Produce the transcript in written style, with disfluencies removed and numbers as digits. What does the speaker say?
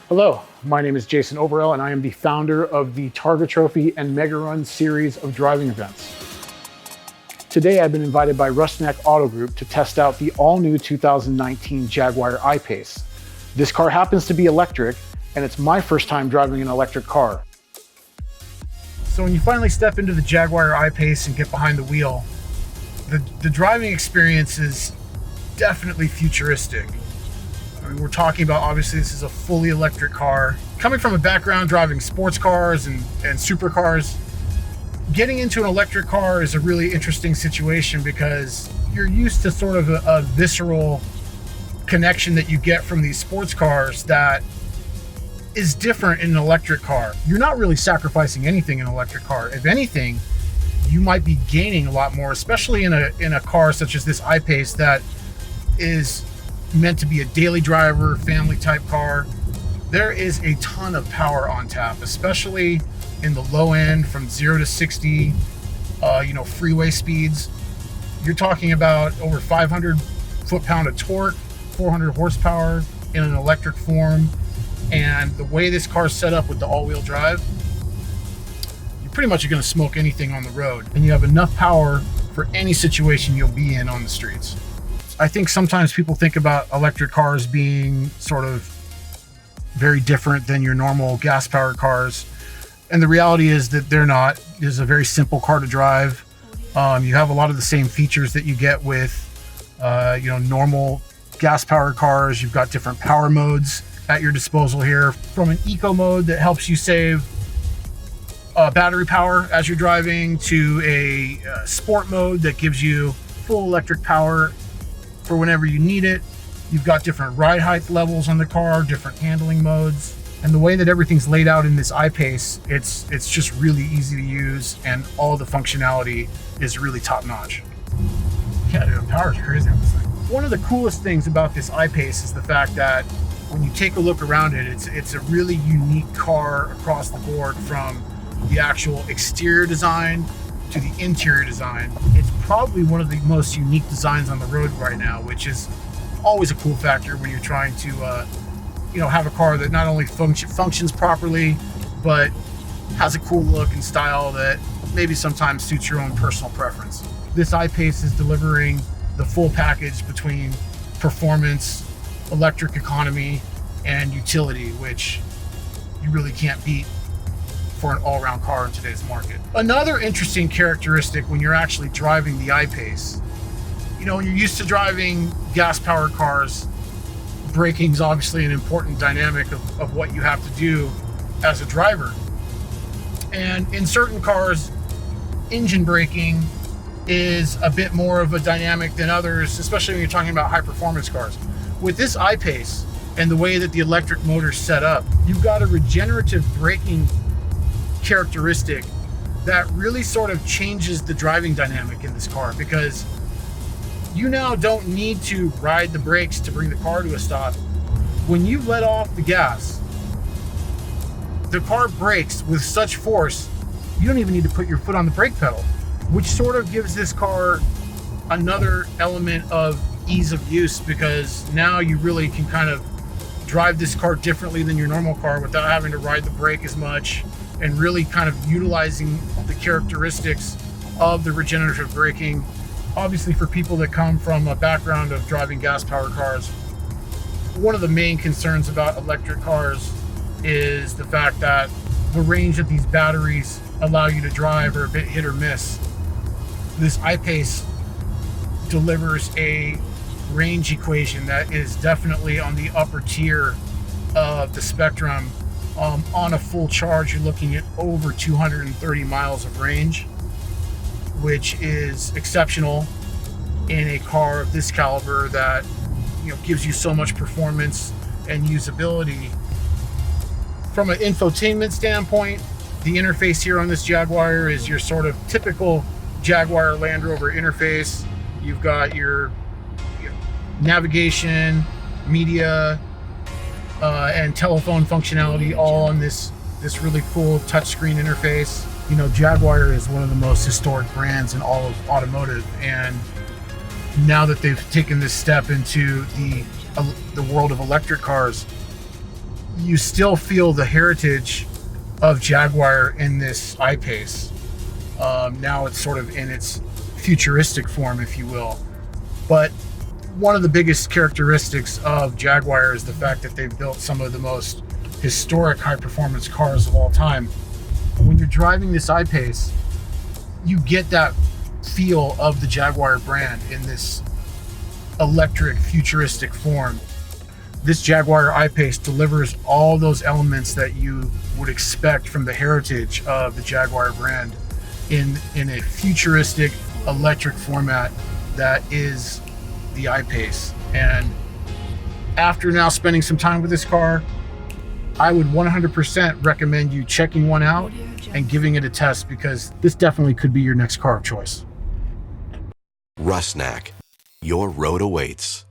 Hello, my name is Jason Overell, and I am the founder of the Targa Trophy and Mega Run series of driving events. Today, I've been invited by Rusnak Auto Group to test out the all-new 2019 Jaguar I-Pace. This car happens to be electric, and it's my first time driving an electric car. So when you finally step into the Jaguar I-Pace and get behind the wheel, the driving experience is definitely futuristic. I mean, we're talking about, obviously, this is a fully electric car. Coming from a background driving sports cars and supercars, getting into an electric car is a really interesting situation because you're used to sort of a visceral connection that you get from these sports cars that is different in an electric car. You're not really sacrificing anything in an electric car. If anything, you might be gaining a lot more, especially in a car such as this I-Pace that is meant to be a daily driver, family type car. There is a ton of power on tap, especially in the low end from 0 to 60, freeway speeds. You're talking about over 500 foot-pound of torque, 400 horsepower in an electric form. And the way this car's set up with the all-wheel drive, you pretty much are going to smoke anything on the road. And you have enough power for any situation you'll be in on the streets. I think sometimes people think about electric cars being sort of very different than your normal gas-powered cars. And the reality is that they're not. It's a very simple car to drive. You have a lot of the same features that you get with, normal gas-powered cars. You've got different power modes at your disposal here, from an eco mode that helps you save battery power as you're driving, to a sport mode that gives you full electric power for whenever you need it. You've got different ride height levels on the car, different handling modes. And the way that everything's laid out in this I-Pace, it's just really easy to use, and all the functionality is really top notch. Yeah, dude, the power's crazy on this thing. One of the coolest things about this I-Pace is the fact that when you take a look around it, it's a really unique car across the board, from the actual exterior design to the interior design. It's probably one of the most unique designs on the road right now, which is always a cool factor when you're trying to have a car that not only functions properly, but has a cool look and style that maybe sometimes suits your own personal preference. This I-Pace is delivering the full package between performance, electric economy, and utility, which you really can't beat for an all-around car in today's market. Another interesting characteristic when you're actually driving the I-Pace, when you're used to driving gas-powered cars, braking is obviously an important dynamic of what you have to do as a driver. And in certain cars, engine braking is a bit more of a dynamic than others, especially when you're talking about high-performance cars. With this I-Pace and the way that the electric motor's set up, you've got a regenerative braking characteristic that really sort of changes the driving dynamic in this car, because you now don't need to ride the brakes to bring the car to a stop. When you let off the gas, the car brakes with such force, you don't even need to put your foot on the brake pedal, which sort of gives this car another element of ease of use, because now you really can kind of drive this car differently than your normal car without having to ride the brake as much, and really kind of utilizing the characteristics of the regenerative braking. Obviously, for people that come from a background of driving gas-powered cars, one of the main concerns about electric cars is the fact that the range that these batteries allow you to drive are a bit hit or miss. This I-Pace delivers a range equation that is definitely on the upper tier of the spectrum. On a full charge, you're looking at over 230 miles of range, which is exceptional in a car of this caliber that gives you so much performance and usability. From an infotainment standpoint, the interface here on this Jaguar is your sort of typical Jaguar Land Rover interface. You've got your navigation, media, and telephone functionality all on this really cool touchscreen interface. Jaguar is one of the most historic brands in all of automotive, and now that they've taken this step into the world of electric cars, you still feel the heritage of Jaguar in this I-Pace. Now it's sort of in its futuristic form, if you will. But one of the biggest characteristics of Jaguar is the fact that they've built some of the most historic high-performance cars of all time. When you're driving this I-Pace, you get that feel of the Jaguar brand in this electric, futuristic form. This Jaguar I-Pace delivers all those elements that you would expect from the heritage of the Jaguar brand in a futuristic electric format that is the I-Pace. And after now spending some time with this car, I would 100% recommend you checking one out and giving it a test, because this definitely could be your next car of choice. Rusnak, your road awaits.